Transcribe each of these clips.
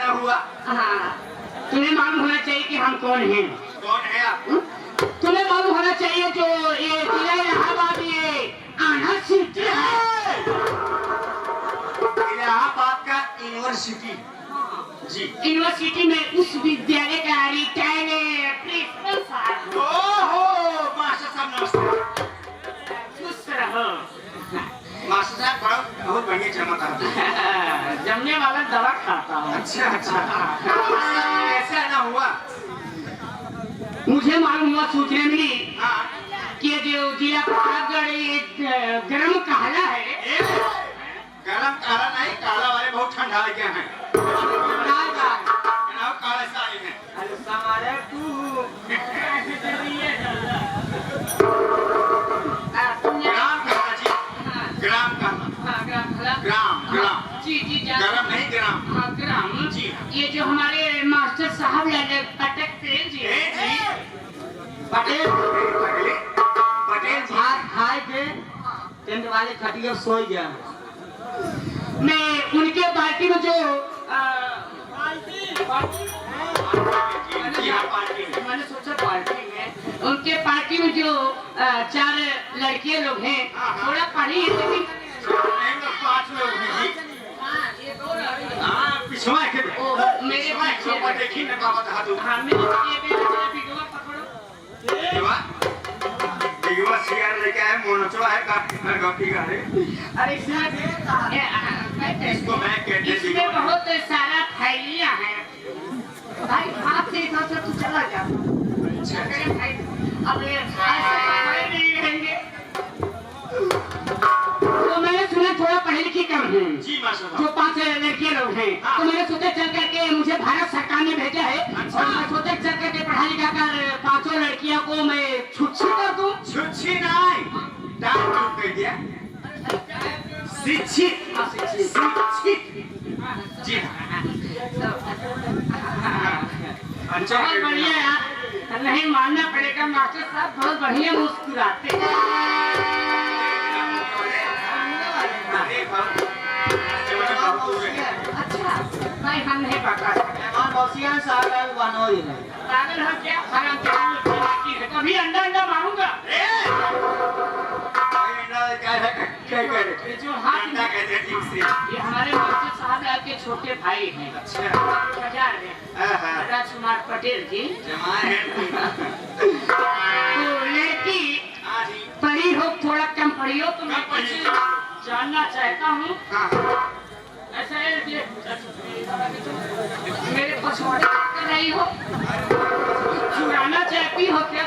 क्या हुआ? हाँ, तुम्हें मालूम होना चाहिए कि हम कौन हैं। कौन है आप? तुम्हें मालूम होना चाहिए जो ये जिला इलाहाबाद ये आना सिटी है। इलाहाबाद का यूनिवर्सिटी जी। यूनिवर्सिटी में उस विद्यालय का रिटायर्ड प्रिंसिपल साहब। ओहो, मास्टर साहब नमस्ते। खुश रहो। मास्टर साहब बहुत बढ़िया जमाता है। जमने वाला दवा खाता हूँ। अच्छा अच्छा। ऐसा ना हुआ? मुझे मालूम हुआ, सूचना मिली हाँ। कि जो जिला प्रतापगढ़ एक गर्म काला है। गरम काला नहीं, काला वाले बहुत ठंडा लगे हैं। काला साड़ी में। अरे समारे तू ग्राम कहना जी। ग्राम कहना। ग्राम। जी जी गरम नहीं, ग्राम। हाँ, ग्राम जी। ये जो हमारे मास्टर साहब अटकते जी पटेल जी। खाए के टेंट वाले खटिया सो गया। मैं उनके पार्टी में जो मैंने सोचा पार्टी में उनके पार्टी में जो 4 लड़के लोग हैं, थोड़ा पढ़ी है लेकिन 5 लोग हैं जी। हाँ, पिछवा के मेरे पीछे देखी ना बाबा था तू। हाँ, मेरे वीडियो पकड़ो। दिगवा सियार लेके आए, मोनचवा है काफी गपी का है। अरे इसको मैं कहते इसमें बहुत सारा थैलियां हैं भाई। हाथ से इधर से तू चला जा। अब ये ऐसे नहीं रहेंगे। तो मैंने सुना थोड़ा पढ़े लिखे कम हैं जी माशाल्लाह। जो 5 लड़के लोग हैं। तो मैंने सोचा चल करके, मुझे भारत सरकार ने भेजा है और मैं सोचा चल करके पढ़ा लिखा कर 5 लड़कियों को मैं छुट्टी कर दूं। छुट्टी नहीं, डांट क्यों कर दिया? शिक्षित जी। अच्छा, बहुत बढ़िया यार, नहीं मानना पड़ेगा मास्टर साहब, बहुत बढ़िया मुस्कुराते हैं। अच्छा नहीं, हम नहीं पका पागल हो क्या? कभी अंडा मारूंगा। जो हाथ ये हमारे मास्टर साहब के छोटे भाई हैं। बाजार में राजकुमार पटेल जी। तो लड़की पढ़ी हो, थोड़ा कम पढ़ी हो, तो मैं कुछ जानना चाहता हूँ। ऐसा है कि मेरे पछवाड़े नहीं हो, चुराना चाहती हो क्या?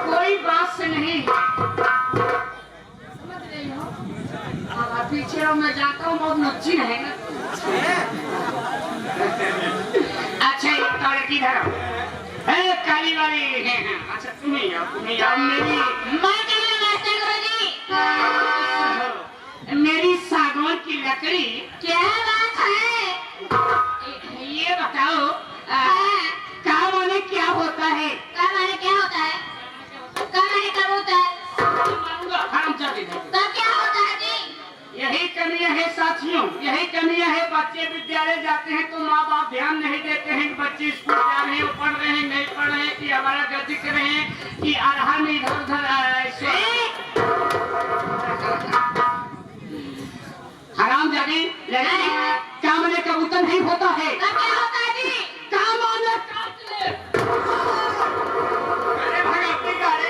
कोई बात से नहीं समझ रही हो? पीछे और मैं जाता हूँ, बहुत नच्ची रहेगा। अच्छा, ये लड़की धरो है काली वाली है। अच्छा, तुम्हें आओ मेरी मेरी सागवान की लकड़ी। क्या बात है? ये बताओ का माने क्या होता है? का माने क्या होता है? का माने कब होता है? तब क्या होता है जी? यही कमियां है साथियों, यही कमियां है। बच्चे विद्यालय जाते हैं तो माँ बाप ध्यान नहीं देते हैं कि बच्चे स्कूल जा रहे हैं, पढ़ रहे हैं, नहीं पढ़ रहे हैं, कि हमारा गति कर रहे हैं, कि आधा में इधर उधर हराम जाने लड़की। क्या माने कबूतर नहीं होता है? तब क्या होता है जी? क्या माने काटले? अरे भाई अपनी गाड़ी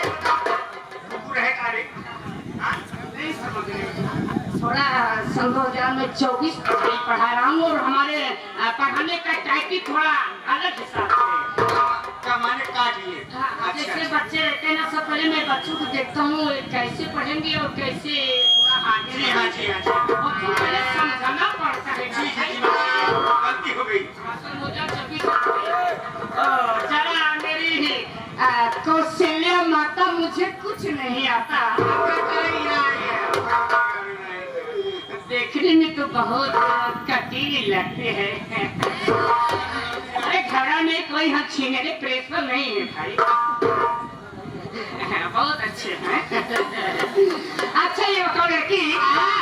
कुकुर है गाड़ी। नहीं समझ रहे। थोड़ा संभव में 24 पढ़ा रहा हूँ और हमारे पढ़ाने का टाइपिंग थोड़ा अलग हिसाब से। क्या माने काट लिए? जैसे बच्चे रहते हैं ना, सब पहले मैं बच्चों को देखता हूँ कैसे पढ़ेंगे और कैसे थोड़ा आगे। जी हाँ जी हाँ जी। बच्चों को पहले समझाना पड़ता है। जी जी जी, गलती हो गई। जरा मेरी कौशल्या माता, मुझे कुछ नहीं आता। देखने में तो बहुत कटीली लगते हैं। अरे घड़ा में कोई हम छीने प्रेशर नहीं है भाई। बहुत अच्छे हैं। अच्छा, ये बताओ लड़की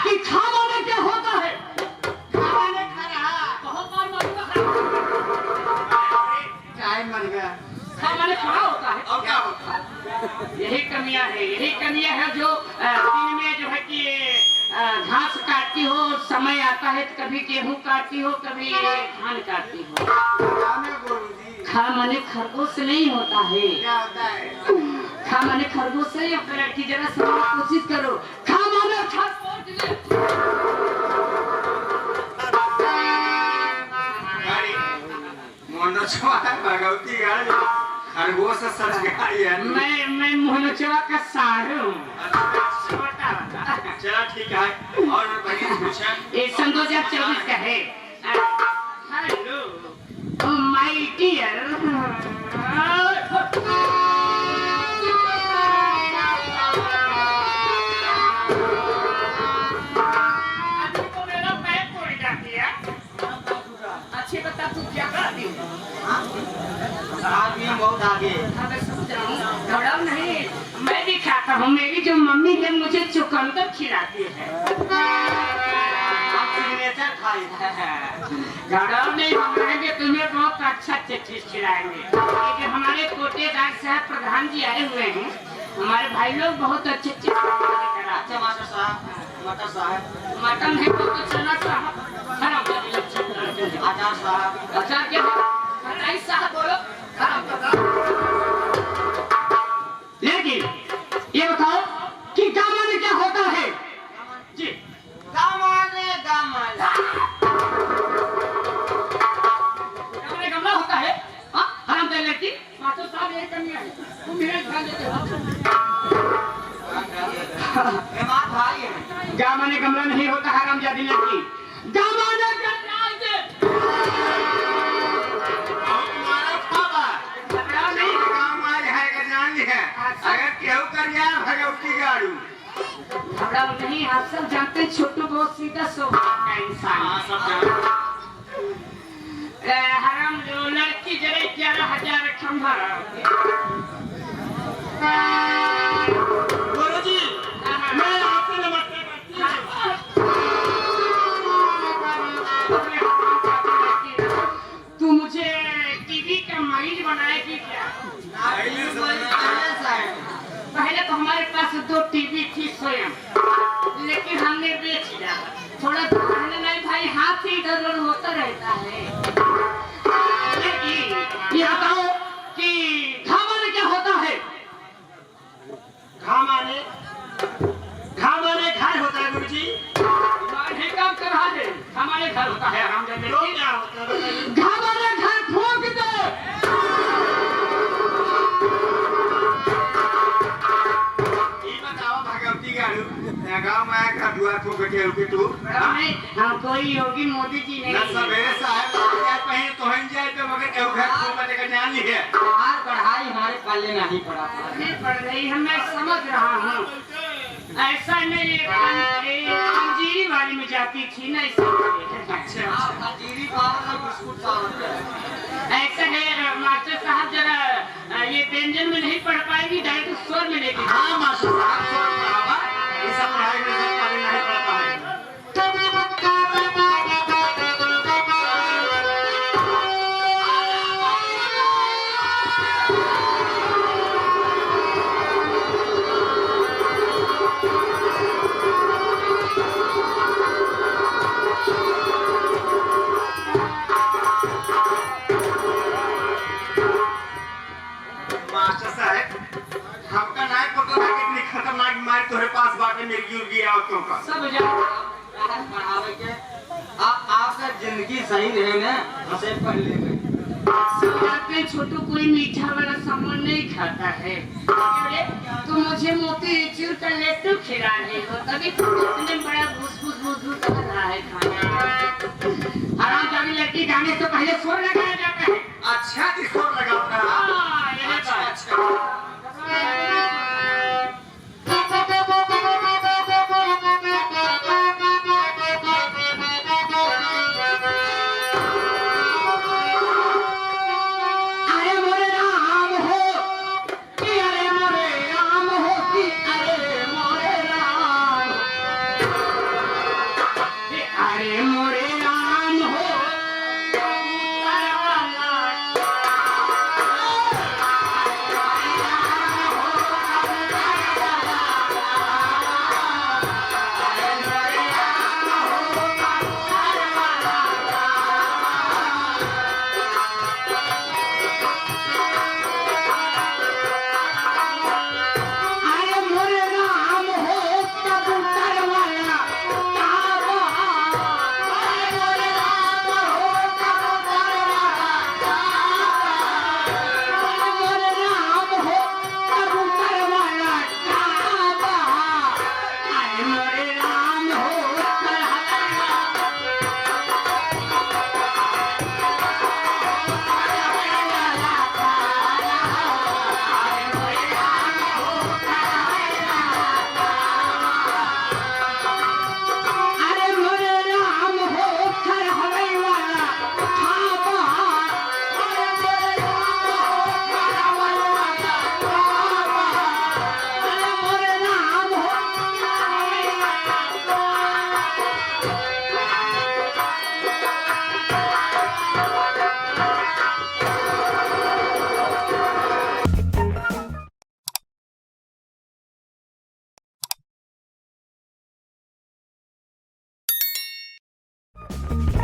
कि खाना में क्या होता है? यही कमियां है जो दिन में जो है कि घास काटती हो, समय आता है तो कभी गेहूं काटती हो, कभी धान काटती हो। खा माने खरगोश नहीं होता है, क्या होता है? खा माने खरगोश नहीं होता है कि जरा समझने की कोशिश करो। खा माने मोनोचवा है भगवती गाड़ी खरगोश सच गाड़ी है। मैं मोहनचवा का सार हूँ, छोटा वाला। चला ठीक है। और भैया पूछा ये सन 2024 का है। हेलो माय डियर, अच्छी बता तू क्या कर रही है? आदमी बहुत आगे। घबराओ नहीं, मैं भी खाता हूँ। मेरी जो मम्मी है मुझे चुकंदर खिलाती है। आप सिग्नेचर खाई है। घबराओ नहीं, हम रहेंगे तुम्हें बहुत अच्छा चीज खिलाएंगे। क्योंकि हमारे कोटेदार साहब प्रधान जी आए हुए हैं, हमारे भाई लोग बहुत अच्छे चीज अच्छा मास्टर साहब, मटर साहब, मटन है तो चना साहब, आचार साहब, अचार के खटाई साहब बोलो। लेकिन ये बताओ कि गामाने क्या होता है? जी गामाने गामाला। गामाने गमला होता है। हाँ हराम दे लेती मास्टर साहब ये कमियां है, तुम मेरे ध्यान देते हो। मेहमान भाई है। गामाने गमला नहीं होता हरामजादी लड़की। गामाने गमला है। तुम्हारा पापा घबराओ नहीं, काम आज है का जान ली है। अगर केहू कर गया भगवती गाड़ू घबराओ नहीं। आप सब जानते हैं छोटू बहुत सीधा स्वभाव का इंसान हाँ है। सब जानते हराम जो लड़की जरा 11,000 खंभा। गुरुजी मैं आपसे नमस्ते करती हूँ। तू मुझे टीवी का मरीज बनाएगी क्या? पहले तो हमारे पास 2 टीवी थी स्वयं, लेकिन हमने बेच दिया। थोड़ा पहले नहीं भाई, हाथ से इधर उधर होता रहता है। लेकिन ये बताओ कि घामाने क्या होता है? घामाने घर होता है गुरुजी। नहीं काम कर रहा है, हमारे घर होता है आराम जाने। तो क्या होता है बताइए। घामाने घर ठोक दे। ये बताओ भगवती गाड़ू गाँव में आया घर दुआ ठोक के रुके तू नहीं, हम कोई योगी मोदी जी न नहीं। सवेरे साहब जाए पहले तो हम जाए पे मगर केहू घर ठोक का जान ली है। हमारी पढ़ाई हमारे पल्ले नहीं पड़ा था। नहीं पढ़ रही है, मैं समझ रहा हूँ। ऐसा नहीं, अंजीरी वाली में जाती थी ना, इसलिए। आप खजीरी पावर और बिस्कुट पावर। ऐसा है मास्टर साहब, जरा ये व्यंजन में नहीं पढ़ पाएगी, डायरेक्ट स्वर में लेगी। हाँ मास्टर साहब स्वर पढ़ावा, ये सब पढ़ाई में सब पढ़े नहीं पढ़ता है। मास्टर साहब हमका नाय पता था कितनी खतरनाक बीमारी तुम्हारे पास बाटे मिर्गी उर्गी औरतों का। सब जाओ। पढ़ावे के आपका जिंदगी सही रहे ना, हंसे पढ़ ले। सब जानते हैं छोटू कोई मीठा वाला सामान नहीं खाता है। तो मुझे मोती चूर का लड्डू खिला रहे हो, तभी तो इतने बड़ा भूस कर रहा है खाना। आराम जाने लड़की गाने से पहले स्वर लगाया जाता है। अच्छा स्वर लगाता है। हाँ, यही बात। अच्छा